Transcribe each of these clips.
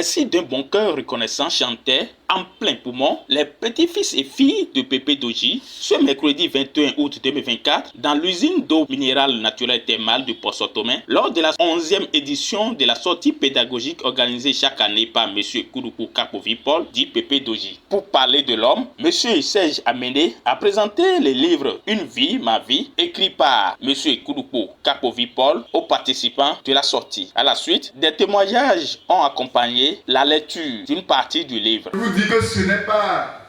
merci d'un bon cœur reconnaissant chantaient en plein poumon les petits-fils et filles de Pépé Doji ce mercredi 21 août 2024 dans l'usine d'eau minérale naturelle thermale du Port-Sotomain lors de la 11e édition de la sortie pédagogique organisée chaque année par M. Kouroukou Kapovi Paul, dit Pépé Doji. Pour parler de l'homme, M. Serge Amené a présenté le livre Une vie, ma vie, écrit par M. Kouroukou Kapovi Paul aux participants de la sortie. À la suite, des témoignages ont accompagné la lecture d'une partie du livre. Je vous dis que ce n'est pas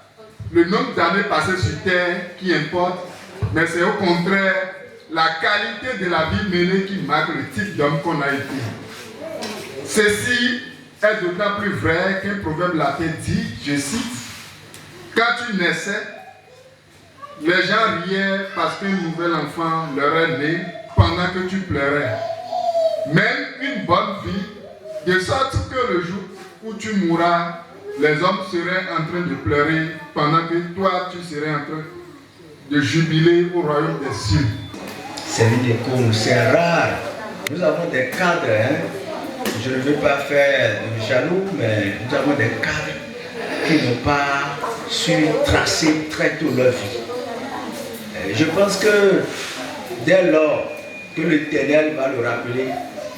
le nombre d'années passées sur terre qui importe, mais c'est au contraire la qualité de la vie menée qui marque le type d'homme qu'on a été. Ceci est d'autant plus vrai qu'un proverbe latin dit, je cite, « Quand tu naissais, les gens riaient parce qu'un nouvel enfant leur est né pendant que tu pleurais. Même une bonne vie, de sorte que le jour où tu mourras, les hommes seraient en train de pleurer pendant que toi, tu serais en train de jubiler au royaume des cieux. » C'est ridicule, c'est rare. Nous avons des cadres, hein. Je ne veux pas faire de jaloux, mais nous avons des cadres qui n'ont pas su tracer très tôt leur vie. Je pense que dès lors que l'Éternel va le rappeler,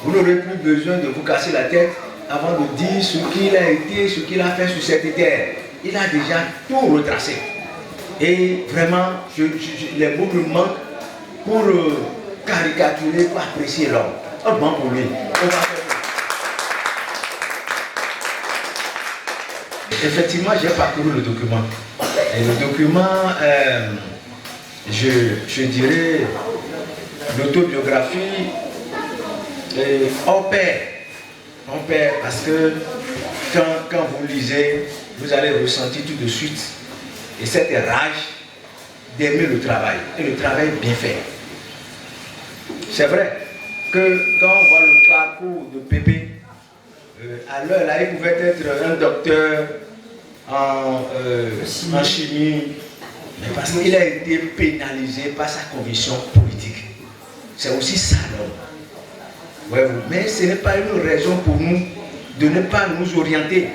vous n'aurez plus besoin de vous casser la tête avant de dire ce qu'il a été, ce qu'il a fait sur cette terre. Il a déjà tout retracé. Et vraiment, les mots me manquent pour caricaturer, pour apprécier l'homme. Un bon pour lui. Effectivement, j'ai parcouru le document. Et le document, je dirais, l'autobiographie on perd parce que quand vous lisez, vous allez ressentir tout de suite et cette rage d'aimer le travail, et le travail bien fait. C'est vrai que quand on voit le parcours de Pépé, à l'heure là, il pouvait être un docteur en chimie, mais parce qu'il a été pénalisé par sa conviction politique. C'est aussi ça l'homme. Ouais, mais ce n'est pas une raison pour nous de ne pas nous orienter.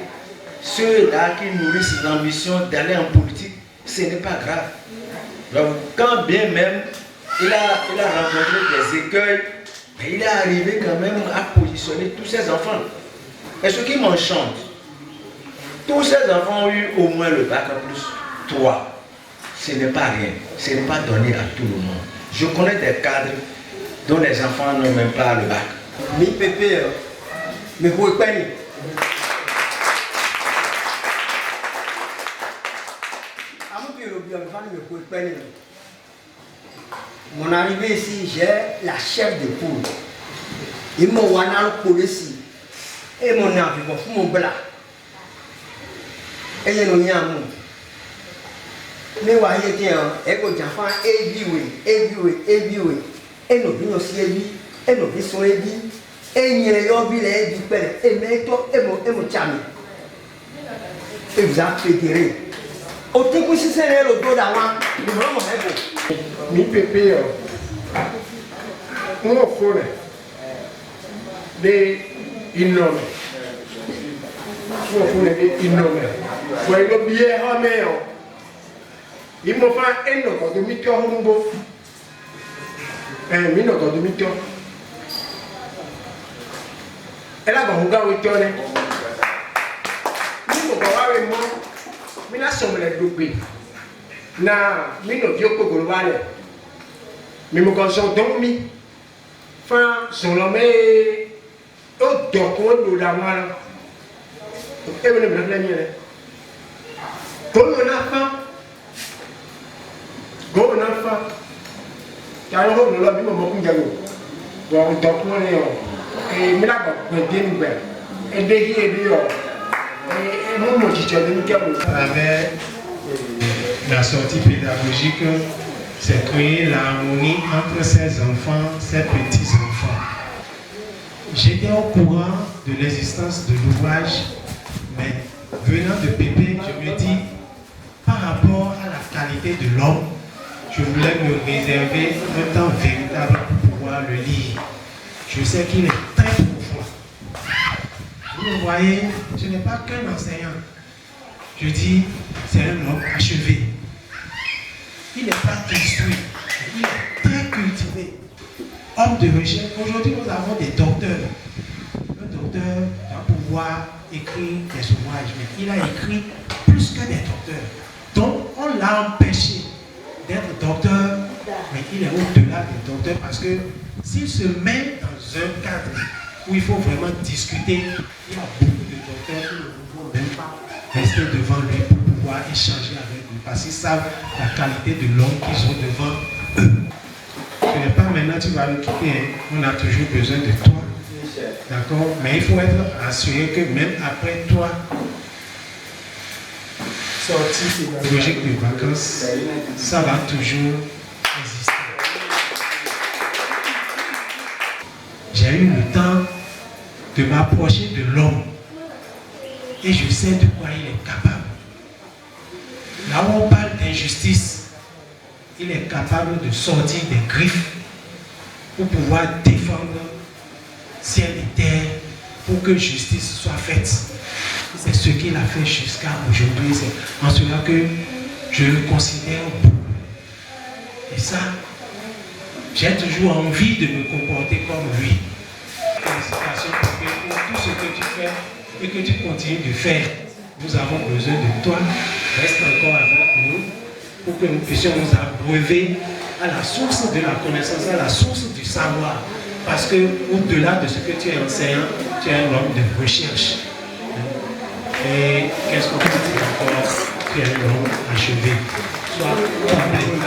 Ceux-là qui nourrissent l'ambition d'aller en politique, ce n'est pas grave. Donc, quand bien même il a rencontré des écueils, mais il est arrivé quand même à positionner tous ses enfants. Et ce qui m'enchante, tous ces enfants ont eu au moins le bac en plus 3. Ce n'est pas rien, ce n'est pas donné à tout le monde. Je connais des cadres dont les enfants n'ont même pas le bac. Mi Pépé, mais vous connaissez. Mon arrivée ici, j'ai la chef de poule. Il m'a wana le policier. Et mon avis, mon blanc. Et il y a un monde. Mais voyez, tiens, et quand j'entends évioué. Et nous venons aussi évioué. Et nous venons évioué. Et il y a un père. Et maintenant, et mon chami. Et vous avez fédéré. Au temps si c'est le dos d'avant, nous vraiment beau. Mi Pépé, on a fait des innommables. On a fait des innommables. Voyez le billet à mer. Il m'a fait un autre demi-tour. Un minute demi-tour. Et là, on va retourner. Nous, on va avec moi. Mina sommes les groupes. Na mino vioko globale. Mimo consort dormi. Fin son l'homme au document de la main. Et vous ne me l'avez pas. Comme un enfant. Comme un enfant. Car on ne l'a pas beaucoup de gens. Bon, document et mina va bien ouvert. Et derrière avec la sortie pédagogique, c'est créer l'harmonie entre ces enfants, ces petits-enfants. J'étais au courant de l'existence de l'ouvrage, mais venant de Pépé, je me dis, par rapport à la qualité de l'homme, je voulais me réserver un temps véritable pour pouvoir le lire. Je sais qu'il est très profond. Vous voyez, je n'ai pas qu'un enseignant. Je dis, c'est un homme achevé. Il n'est pas instruit, il est très cultivé. Homme de recherche. Aujourd'hui, nous avons des docteurs. Le docteur va pouvoir écrire des ouvrages, mais il a écrit plus que des docteurs. Donc, on l'a empêché d'être docteur, mais il est au-delà des docteurs parce que s'il se met dans un cadre où il faut vraiment discuter, il y a beaucoup de docteurs qui ne vont même pas rester devant lui pour pouvoir échanger avec lui parce qu'ils savent la qualité de l'homme qu'ils ont devant eux. Ce n'est pas maintenant tu vas le quitter, hein. On a toujours besoin de toi. D'accord? Mais il faut être assuré que même après toi, logique de vacances, ça va toujours exister. J'ai eu le temps de m'approcher de l'homme et je sais de quoi il est capable. Là où on parle d'injustice, il est capable de sortir des griffes pour pouvoir défendre ciel et terre pour que justice soit faite. C'est ce qu'il a fait jusqu'à aujourd'hui. C'est en cela que je le considère beau. Et ça, j'ai toujours envie de me comporter comme lui. Félicitations pour tout ce que tu fais et que tu continues de faire. Nous avons besoin de toi. Reste encore avec nous pour que nous puissions nous abreuver à la source de la connaissance, à la source du savoir. Parce que au-delà de ce que tu es enseignant, tu es un homme de recherche. Et qu'est-ce qu'on peut dire encore? Tu es un homme achevé. Sois toi-même.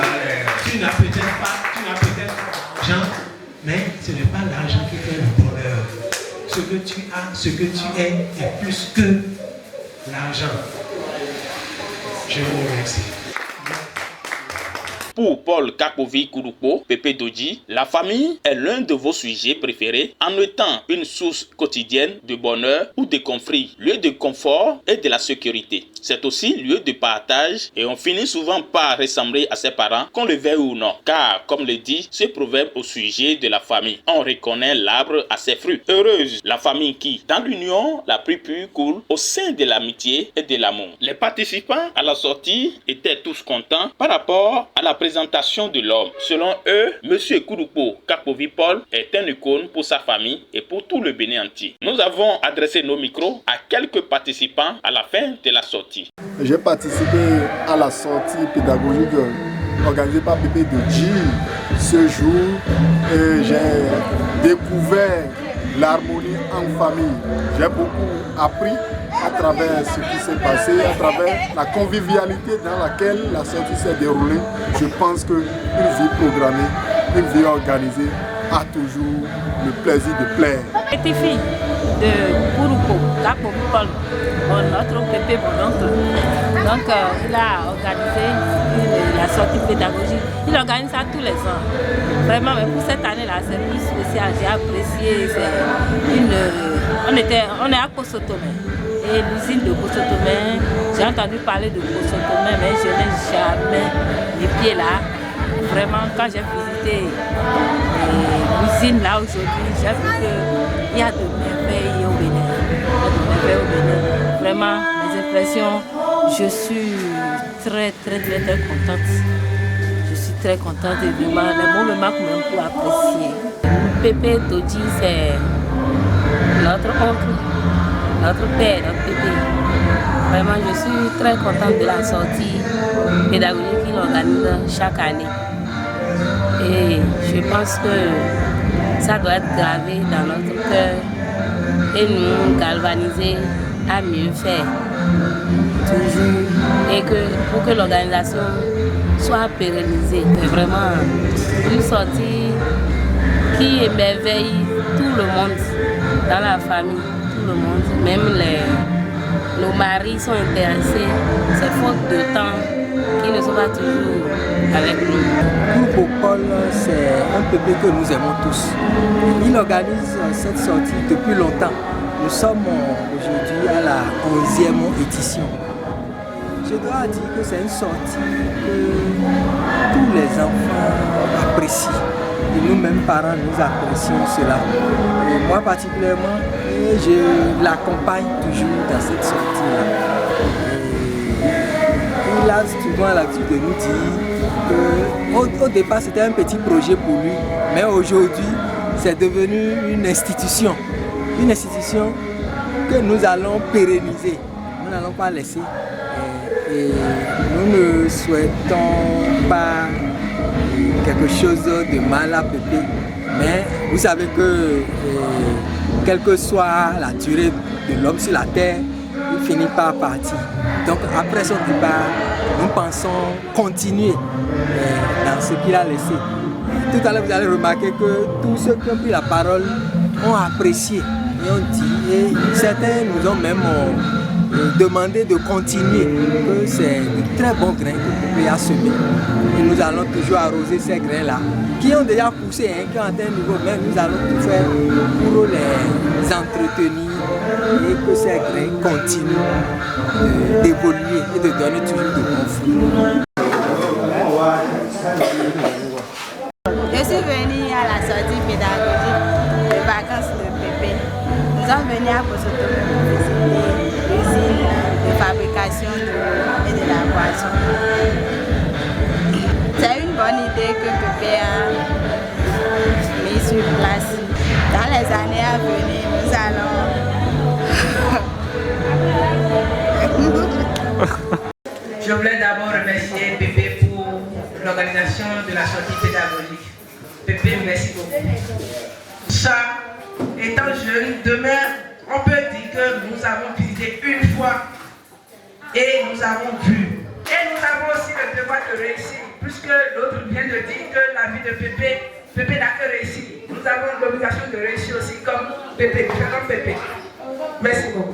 Tu n'as peut-être pas l'argent, mais ce n'est pas l'argent qui fait le bonheur. Ce que tu as, ce que tu es plus que l'argent. Je vous remercie. Pour Paul Kakovi Kouroupo, Pépé Dodji, la famille est l'un de vos sujets préférés en étant une source quotidienne de bonheur ou de conflit, lieu de confort et de la sécurité. C'est aussi lieu de partage et on finit souvent par ressembler à ses parents, qu'on le veuille ou non. Car, comme le dit ce proverbe au sujet de la famille, on reconnaît l'arbre à ses fruits. Heureuse la famille qui, dans l'union la plus pure, coule au sein de l'amitié et de l'amour. Les participants à la sortie étaient tous contents par rapport à la présentation de l'homme. Selon eux, M. Kouroupo Kakovi Paul est un icône pour sa famille et pour tout le Bénin entier. Nous avons adressé nos micros à quelques participants à la fin de la sortie. J'ai participé à la sortie pédagogique organisée par Pépé Dodji ce jour et j'ai découvert l'harmonie en famille. J'ai beaucoup appris à travers ce qui s'est passé, à travers la convivialité dans laquelle la sortie s'est déroulée. Je pense qu'une vie programmée, une vie organisée a toujours le plaisir de plaire. Petite fille de Kouroupo, Kakovi Paul, notre pépé, mon oncle. Donc il a organisé la sortie pédagogique. Il organise ça tous les ans. Vraiment, mais pour cette année-là, c'est plus spécial. J'ai apprécié. On est à Kossotomé. Et l'usine de Kossotomé, j'ai entendu parler de Kossotomé, mais je n'ai jamais les pieds là. Vraiment, quand j'ai visité l'usine là aujourd'hui, j'ai vu qu'il y a de merveilles au Bénin. Vraiment, mes impressions, je suis très contente. Je suis très contente et vraiment, les mots me manquent même pour apprécier. Pépé Dodji, c'est notre oncle, notre père, notre pépé. Vraiment, je suis très contente de la sortie pédagogique qu'il organise chaque année. Et je pense que ça doit être gravé dans notre cœur et nous galvaniser à mieux faire toujours et pour que l'organisation soit pérennisée. C'est vraiment une sortie qui émerveille tout le monde dans la famille, tout le monde, même nos maris sont intéressés. C'est faute de temps qu'ils ne sont pas toujours avec nous. Kouroupo Paul, c'est un pépé que nous aimons tous. Il organise cette sortie depuis longtemps. Nous sommes aujourd'hui à la 11e édition. Je dois dire que c'est une sortie que tous les enfants apprécient. et nous-mêmes parents, nous apprécions cela. Et moi particulièrement, je l'accompagne toujours dans cette sortie-là. Il a souvent l'habitude de nous dire qu'au départ c'était un petit projet pour lui, mais aujourd'hui c'est devenu une institution que nous allons pérenniser, nous n'allons pas laisser. Et nous ne souhaitons pas quelque chose de mal à Pépé, mais vous savez que quelle que soit la durée de l'homme sur la terre, il finit par partir. Donc après son départ, nous pensons continuer dans ce qu'il a laissé. Tout à l'heure, vous allez remarquer que tous ceux qui ont pris la parole ont apprécié et ont dit, et certains nous ont même demandé de continuer, que c'est de très bons grains que Pépé a semés. Et nous allons toujours arroser ces grains-là, qui ont déjà poussé, qui ont atteint un niveau, mais nous allons tout faire pour les entretenir et que ces grains continuent d'évoluer et de donner toujours de bons fruits. Je suis venue à la sortie pédagogique des vacances de Pépé. Nous sommes venus à Posotomé pour visiter l'usine de fabrication de l'eau et de la boisson. C'est une bonne idée que Pépé a mis sur place. Dans les années à venir, nous allons... Je voulais d'abord remercier Pépé pour l'organisation de la sortie pédagogique. Pépé, merci beaucoup. Ça, étant jeune, demain, on peut dire que nous avons visité une fois et nous avons vu. Et nous avons aussi le devoir de réussir, puisque l'autre vient de dire que la vie de Pépé n'a que réussi. Nous avons l'obligation de réussir aussi comme Pépé, comme Pépé. Merci beaucoup.